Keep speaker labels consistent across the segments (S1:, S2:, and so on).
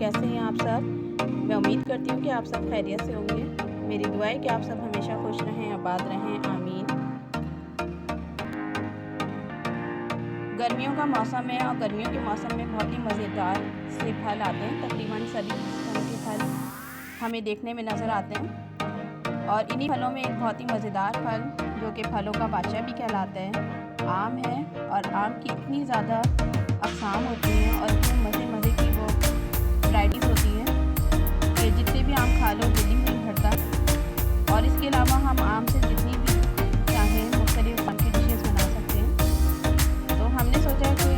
S1: कैसे हैं आप सब। मैं उम्मीद करती हूँ कि आप सब खैरियत से होंगे। मेरी दुआ है कि आप सब हमेशा खुश रहें, आबाद रहें, आमीन। गर्मियों का मौसम है और गर्मियों के मौसम में बहुत ही मज़ेदार से फल आते हैं। तकरीबन सभी किस्म के फल हमें देखने में नज़र आते हैं और इन्हीं फलों में एक बहुत ही मज़ेदार फल जो कि फलों का बादशाह भी कहलाता है, आम है। और आम की इतनी ज़्यादा अक़साम होती हैं और इतने मज़े मज़े की वो वैराइटीज़ होती हैं कि जितने भी आम खा लो दिल ही नहीं भरता। और इसके अलावा हम आम से जितनी भी चाहें मुख्तलिफ फल की डिशेज़ बना सकते हैं। तो हमने सोचा कि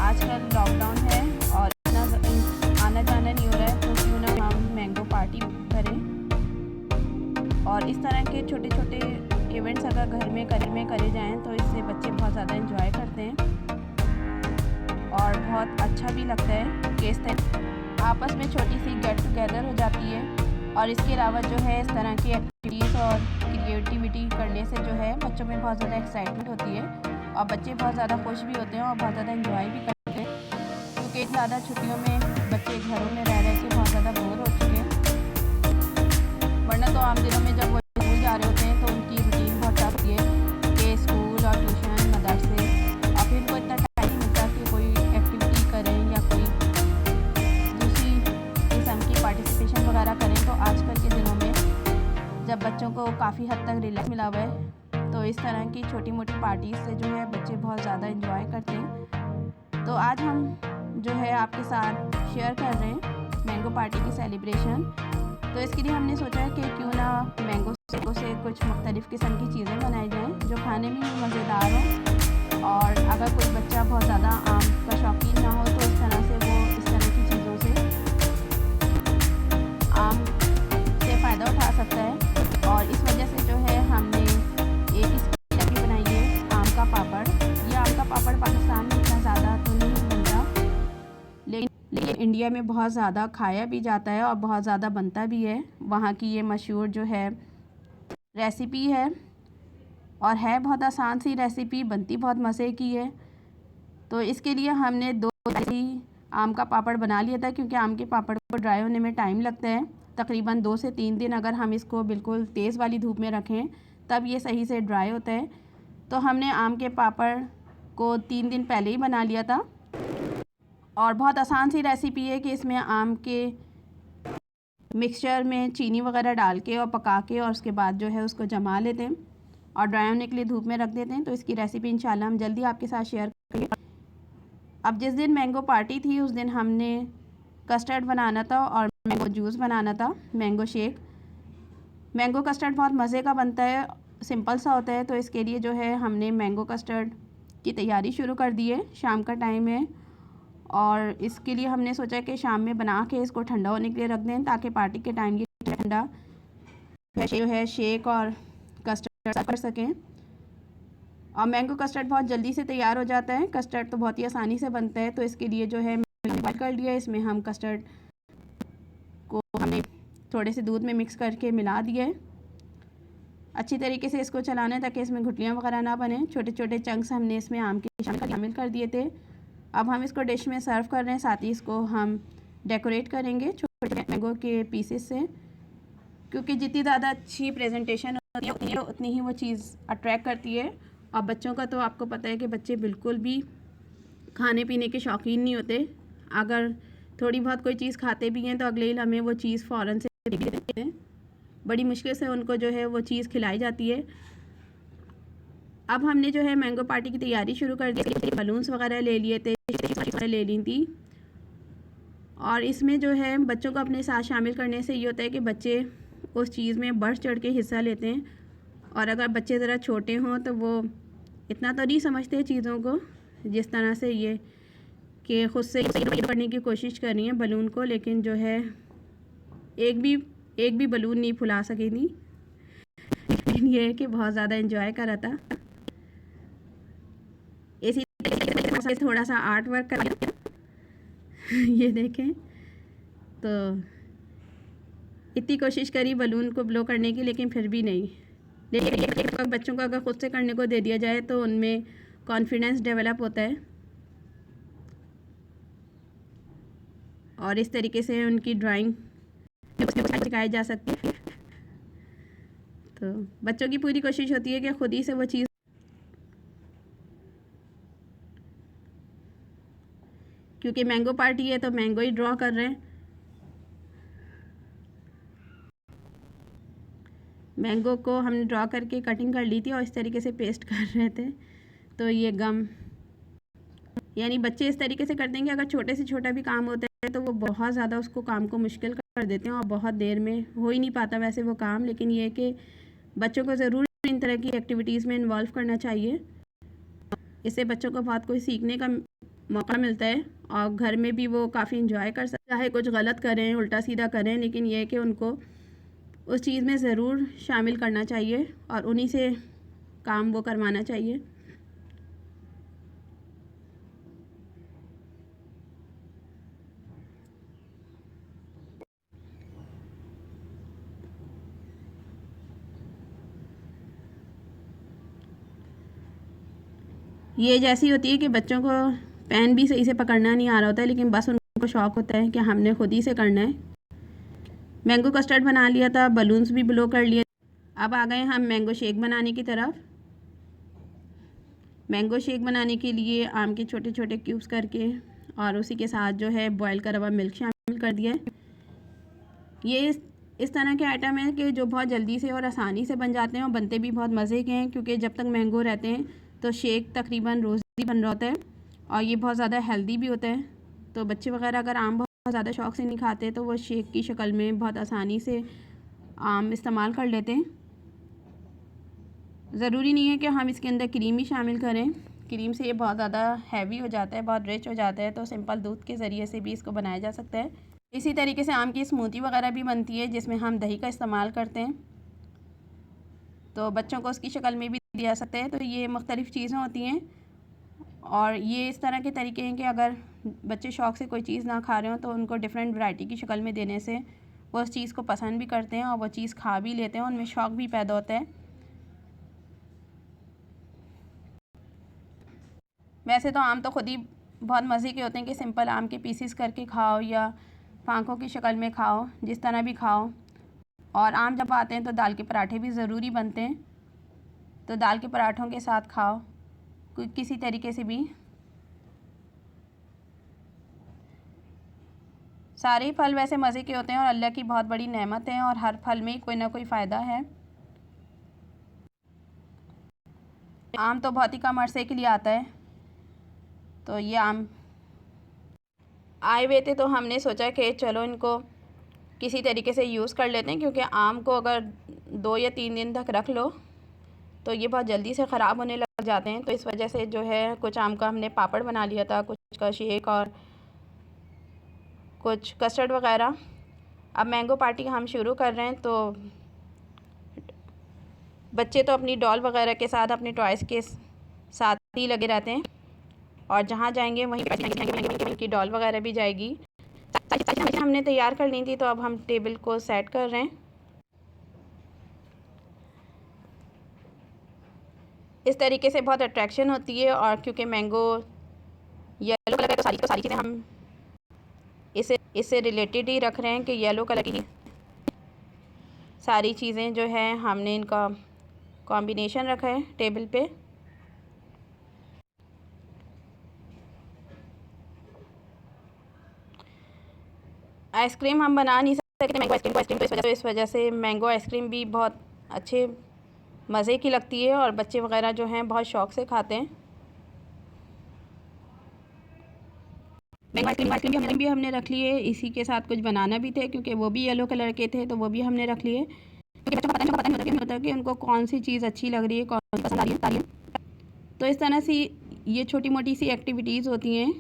S1: आजकल लॉकडाउन है और इतना आना जाना नहीं हो रहा है, तो क्यों ना हम मैंगो पार्टी करें। और इस तरह के छोटे छोटे इवेंट्स अगर घर में करे जाएँ तो इससे बच्चे बहुत ज़्यादा इंजॉय करते हैं और बहुत अच्छा भी लगता है कि इस तरह आपस में छोटी सी गेट टुगेदर हो जाती है। और इसके अलावा जो है इस तरह की एक्टिविटीज़ और क्रिएटिविटी करने से जो है बच्चों में बहुत ज़्यादा एक्साइटमेंट होती है और बच्चे बहुत ज़्यादा खुश भी होते हैं और बहुत ज़्यादा इंजॉय भी करते हैं, क्योंकि ज़्यादा छुट्टियों में बच्चे घरों में रह के बहुत ज़्यादा बोर हो चुके हैं। वरना तो आम दिनों में जब वो स्कूल जा रहे होते हैं तो उनकी रूटीन बहुत टफ होती है कि स्कूल और ट्यूशन मदरसे, और फिर उनको इतना टाइम नहीं मिलता कि कोई एक्टिविटी करें या कोई दूसरी किस्म की पार्टिसिपेशन वगैरह करें। तो आजकल के दिनों में जब बच्चों को काफ़ी हद तक रिलैक्स मिला हुआ है तो इस तरह की छोटी मोटी पार्टीज़ से जो है बच्चे बहुत ज़्यादा इंजॉय करते हैं। तो आज हम जो है आपके साथ शेयर कर रहे हैं मैंगो पार्टी की सेलिब्रेशन। तो इसके लिए हमने सोचा है कि क्यों ना मैंगो से कुछ मुख्तलिफ़ किस्म की चीज़ें बनाई जाएं जो खाने में भी मज़ेदार हो। और अगर कोई बच्चा बहुत ज़्यादा आम का शौकीन ना हो तो इस तरह से वो इस तरह की चीज़ों से आम से फ़ायदा उठा सकता है। और इस वजह से जो है हमने एक इसकी रेसिपी बनाई है आम का पापड़। ये आम का पापड़ पाकिस्तान में इतना ज़्यादा तो नहीं बनता, लेकिन इंडिया में बहुत ज़्यादा खाया भी जाता है और बहुत ज़्यादा बनता भी है। वहाँ की ये मशहूर जो है रेसिपी है और है बहुत आसान सी रेसिपी, बनती बहुत मज़े की है। तो इसके लिए हमने 2 आम का पापड़ बना लिया था, क्योंकि आम के पापड़ को ड्राई होने में टाइम लगता है तकरीबन 2 से 3 दिन। अगर हम इसको बिल्कुल तेज़ वाली धूप में रखें तब ये सही से ड्राई होता है। तो हमने आम के पापड़ को 3 दिन पहले ही बना लिया था और बहुत आसान सी रेसिपी है कि इसमें आम के मिक्सचर में चीनी वगैरह डाल के और पका के और उसके बाद जो है उसको जमा लेते हैं और ड्राई होने के लिए धूप में रख देते हैं। तो इसकी रेसिपी इंशाल्लाह हम जल्दी आपके साथ शेयर करेंगे। अब जिस दिन मैंगो पार्टी थी उस दिन हमने कस्टर्ड बनाना था और मैंगो जूस बनाना था, मैंगो शेक। मैंगो कस्टर्ड बहुत मज़े का बनता है, सिंपल सा होता है। तो इसके लिए जो है हमने मैंगो कस्टर्ड की तैयारी शुरू कर दी है। शाम का टाइम है और इसके लिए हमने सोचा कि शाम में बना के इसको ठंडा होने के लिए रख दें ताकि पार्टी के टाइम ये ठंडा जो है शेक और कस्टर्ड कर सकें। और मैंगो कस्टर्ड बहुत जल्दी से तैयार हो जाता है, कस्टर्ड तो बहुत ही आसानी से बनता है। तो इसके लिए जो है मैंने बॉइल कर लिया, इसमें हम कस्टर्ड को हमने थोड़े से दूध में मिक्स करके मिला दिया है। अच्छी तरीके से इसको चलाना है ताकि इसमें गुठलियाँ वगैरह ना बने। छोटे छोटे चंक्स हमने इसमें आम के शामिल कर दिए थे। अब हम इसको डिश में सर्व कर रहे हैं, साथ ही इसको हम डेकोरेट करेंगे छोटे छोटे मैंगो के पीसेस से, क्योंकि जितनी ज़्यादा अच्छी प्रेजेंटेशन होती है उतनी ही वो चीज़ अट्रैक्ट करती है। और बच्चों का तो आपको पता है कि बच्चे बिल्कुल भी खाने पीने के शौकीन नहीं होते। अगर थोड़ी बहुत कोई चीज़ खाते भी हैं तो अगले ही लम्हे वो चीज़ फ़ौरन से दे देते हैं, बड़ी मुश्किल से उनको जो है वो चीज़ खिलाई जाती है। अब हमने जो है मैंगो पार्टी की तैयारी शुरू कर दी। बलून्स वगैरह ले लिए थे, ले ली थी। और इसमें जो है बच्चों को अपने साथ शामिल करने से ये होता है कि बच्चे उस चीज़ में बढ़ चढ़ के हिस्सा लेते हैं। और अगर बच्चे ज़रा छोटे हों तो वो इतना तो नहीं समझते चीज़ों को, जिस तरह से ये कि ख़ुद से करने की कोशिश कर रही हैं बलून को, लेकिन जो है एक भी बलून नहीं फुला सकी थी। लेकिन ये है कि बहुत ज़्यादा इंजॉय कर रहा था। इसी तरह से थोड़ा सा आर्ट वर्क कर ये देखें, तो इतनी कोशिश करी बलून को ब्लो करने की लेकिन फिर भी नहीं। लेकिन बच्चों को अगर ख़ुद से करने को दे दिया जाए तो उनमें कॉन्फिडेंस डेवलप होता है। और इस तरीके से उनकी ड्राइंग सिखाई जा सकती है। तो बच्चों की पूरी कोशिश होती है कि खुद ही से वो चीज़, क्योंकि मैंगो पार्टी है तो मैंगो ही ड्रॉ कर रहे हैं। मैंगो को हमने ड्रॉ करके कटिंग कर ली थी और इस तरीके से पेस्ट कर रहे थे। तो ये गम, यानी बच्चे इस तरीके से करते हैं कि अगर छोटे से छोटा भी काम होता है तो वो बहुत ज़्यादा उसको काम को मुश्किल कर देते हैं और बहुत देर में हो ही नहीं पाता वैसे वो काम। लेकिन ये कि बच्चों को ज़रूर इन तरह की एक्टिविटीज़ में इन्वॉल्व करना चाहिए। इससे बच्चों को बहुत कुछ सीखने का मौका मिलता है और घर में भी वो काफ़ी इंजॉय कर सकते हैं। चाहे कुछ गलत करें, उल्टा सीधा करें, लेकिन यह कि उनको उस चीज़ में ज़रूर शामिल करना चाहिए और उन्हीं से काम वो करवाना चाहिए। ये जैसी होती है कि बच्चों को पेन भी सही से पकड़ना नहीं आ रहा होता है, लेकिन बस उनको शौक़ होता है कि हमने खुद ही से करना है। मैंगो कस्टर्ड बना लिया था, बलून्स भी ब्लो कर लिए। अब आ गए हम मैंगो शेक बनाने की तरफ। मैंगो शेक बनाने के लिए आम के छोटे छोटे क्यूब्स करके और उसी के साथ जो है बॉयल करा हुआ मिल्क शामिल कर दिया है। ये इस तरह के आइटम हैं कि जो बहुत जल्दी से और आसानी से बन जाते हैं और बनते भी बहुत मज़े के हैं, क्योंकि जब तक मैंगो रहते हैं तो शेक तकरीबन रोज़ ही बन रहा होता है और ये बहुत ज़्यादा हेल्दी भी होता है। तो बच्चे वगैरह अगर आम बहुत ज़्यादा शौक़ से नहीं खाते तो वो शेक की शक्ल में बहुत आसानी से आम इस्तेमाल कर लेते हैं। ज़रूरी नहीं है कि हम इसके अंदर क्रीम ही शामिल करें, क्रीम से ये बहुत ज़्यादा हैवी हो जाता है, बहुत रिच हो जाता है। तो सिंपल दूध के ज़रिए से भी इसको बनाया जा सकता है। इसी तरीके से आम की स्मूदी वगैरह भी बनती है जिसमें हम दही का इस्तेमाल करते हैं, तो बच्चों को उसकी शक्ल में भी दिया जा सकता है। तो ये मुख्तलिफ़ चीज़ें होती हैं और ये इस तरह के तरीके हैं कि अगर बच्चे शौक़ से कोई चीज़ ना खा रहे हो तो उनको डिफरेंट वैरायटी की शक्ल में देने से वो उस चीज़ को पसंद भी करते हैं और वो चीज़ खा भी लेते हैं, उनमें शौक़ भी पैदा होता है। वैसे तो आम तो खुद ही बहुत मज़े के होते हैं कि सिंपल आम के पीसीस करके खाओ या फांकों की शक्ल में खाओ, जिस तरह भी खाओ। और आम जब आते हैं तो दाल के पराठे भी ज़रूरी बनते हैं, तो दाल के पराठों के साथ खाओ किसी तरीके से भी। सारे फल वैसे मज़े के होते हैं और अल्लाह की बहुत बड़ी नेमत है और हर फल में कोई ना कोई फ़ायदा है। आम तो बहुत ही कम अरसे के लिए आता है, तो ये आम आए हुए थे तो हमने सोचा कि चलो इनको किसी तरीके से यूज़ कर लेते हैं, क्योंकि आम को अगर 2 या 3 दिन तक रख लो तो ये बहुत जल्दी से ख़राब होने लग जाते हैं। तो इस वजह से जो है कुछ आम का हमने पापड़ बना लिया था, कुछ का शेक और कुछ कस्टर्ड वगैरह। अब मैंगो पार्टी हम शुरू कर रहे हैं, तो बच्चे तो अपनी डॉल वगैरह के साथ, अपने टॉयज़ के साथ ही लगे रहते हैं और जहाँ जाएंगे वहीं की डॉल वगैरह भी जाएगी। हमने तैयार कर ली थी, तो अब हम टेबल को सेट कर रहे हैं। इस तरीके से बहुत अट्रैक्शन होती है और क्योंकि मैंगो येलो कलर है तो सारी चीज़ें हम इससे रिलेटेड ही रख रहे हैं कि येलो कलर की सारी चीज़ें जो है हमने इनका कॉम्बिनेशन रखा है टेबल पे। आइसक्रीम हम बना नहीं सकते मैंगो आइसक्रीम, तो इस वजह से मैंगो आइसक्रीम भी बहुत अच्छे मज़े की लगती है और बच्चे वगैरह जो हैं बहुत शौक़ से खाते हैं। मैंगो आइसक्रीम भी हमने रख लिए, इसी के साथ कुछ बनाना भी थे क्योंकि वो भी येलो कलर के थे, तो वो भी हमने रख लिए, क्योंकि बच्चों को पता नहीं होता कि उनको कौन सी चीज़ अच्छी लग रही है, कौन सी पसंद आ रही है। तो इस तरह से ये छोटी मोटी सी एक्टिविटीज़ होती हैं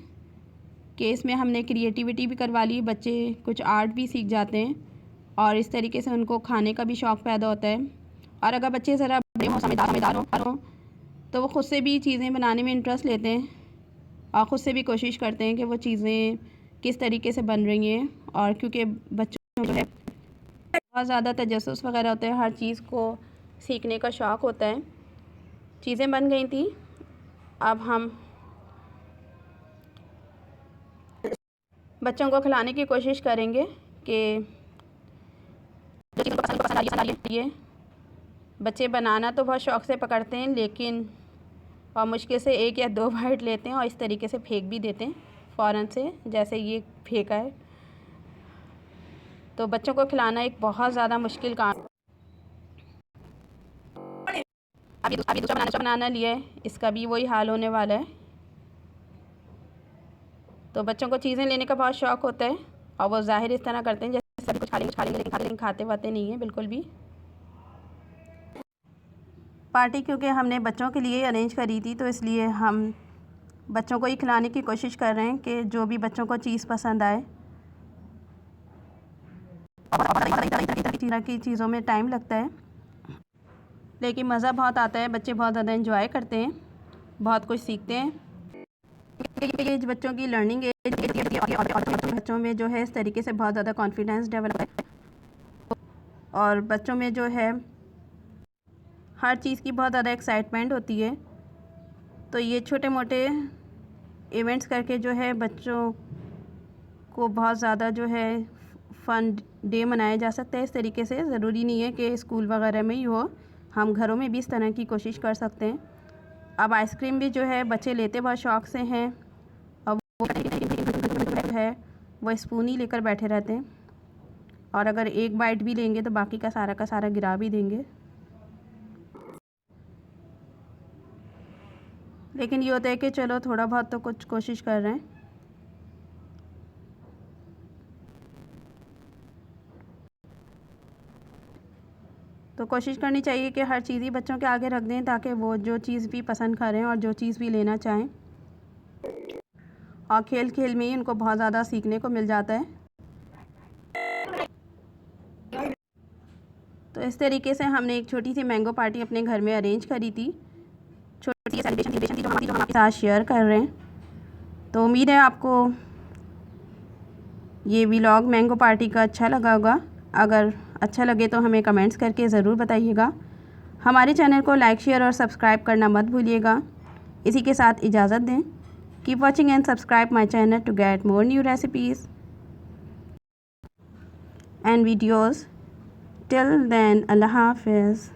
S1: कि इसमें हमने क्रिएटिविटी भी करवा ली, बच्चे कुछ आर्ट भी सीख जाते हैं और इस तरीके से उनको खाने का भी शौक़ पैदा होता है। और अगर बच्चे ज़रा बड़े हों, समझदार हों, तो वो ख़ुद से भी चीज़ें बनाने में इंटरेस्ट लेते हैं और ख़ुद से भी कोशिश करते हैं कि वो चीज़ें किस तरीके से बन रही हैं। और क्योंकि बच्चों को बहुत ज़्यादा तजस्सुस वगैरह होता है, हर चीज़ को सीखने का शौक़ होता है। चीज़ें बन गई थी, अब हम बच्चों को खिलाने की कोशिश करेंगे कि जो चीज़ उनको पसंद आ रही है। बच्चे बनाना तो बहुत शौक़ से पकड़ते हैं, लेकिन और मुश्किल से 1 या 2 बाइट लेते हैं और इस तरीके से फेंक भी देते हैं फ़ौरन से, जैसे ये फेंका है। तो बच्चों को खिलाना एक बहुत ज़्यादा मुश्किल काम। अभी दूसरा बनाना लिया है, इसका भी वही हाल होने वाला है। तो बच्चों को चीज़ें लेने का बहुत शौक़ होता है और वो ज़ाहिर इस तरह करते हैं जैसे सभी कुछ खा लेंगे लेकिन खाते वाते नहीं है बिल्कुल भी। पार्टी क्योंकि हमने बच्चों के लिए अरेंज करी थी, तो इसलिए हम बच्चों को ही खिलाने की कोशिश कर रहे हैं कि जो भी बच्चों को चीज़ पसंद आए। तरह की चीज़ों में टाइम लगता है, लेकिन मज़ा बहुत आता है। बच्चे बहुत ज़्यादा एंजॉय करते हैं, बहुत कुछ सीखते हैं। एज बच्चों की लर्निंग एज, बच्चों में जो है इस तरीके से बहुत ज़्यादा कॉन्फिडेंस डेवलप है और बच्चों में जो है हर चीज़ की बहुत ज़्यादा एक्साइटमेंट होती है। तो ये छोटे मोटे इवेंट्स करके जो है बच्चों को बहुत ज़्यादा जो है फ़न डे मनाया जा सकता है। इस तरीके से ज़रूरी नहीं है कि स्कूल वगैरह में ही हो, हम घरों में भी इस तरह की कोशिश कर सकते हैं। अब आइसक्रीम भी जो है बच्चे लेते बहुत शौक़ से हैं और वो है वो स्पून ही लेकर बैठे रहते हैं और अगर 1 बाइट भी लेंगे तो बाकी का सारा गिरा भी देंगे। लेकिन ये होता है कि चलो थोड़ा बहुत तो कुछ कोशिश कर रहे हैं। तो कोशिश करनी चाहिए कि हर चीज़ ही बच्चों के आगे रख दें ताकि वो जो चीज़ भी पसंद करें और जो चीज़ भी लेना चाहें, और खेल खेल में ही उनको बहुत ज़्यादा सीखने को मिल जाता है। तो इस तरीके से हमने एक छोटी सी मैंगो पार्टी अपने घर में अरेंज करी थी। छोटी सी सेलिब्रेशन थी जो हम आपके साथ शेयर कर रहे हैं। तो उम्मीद है आपको ये व्लॉग मैंगो पार्टी का अच्छा लगा होगा। अगर अच्छा लगे तो हमें कमेंट्स करके ज़रूर बताइएगा। हमारे चैनल को लाइक, शेयर और सब्सक्राइब करना मत भूलिएगा। इसी के साथ इजाज़त दें। Keep watching and subscribe my channel to get more new recipes and videos. Till then, Allah Hafiz.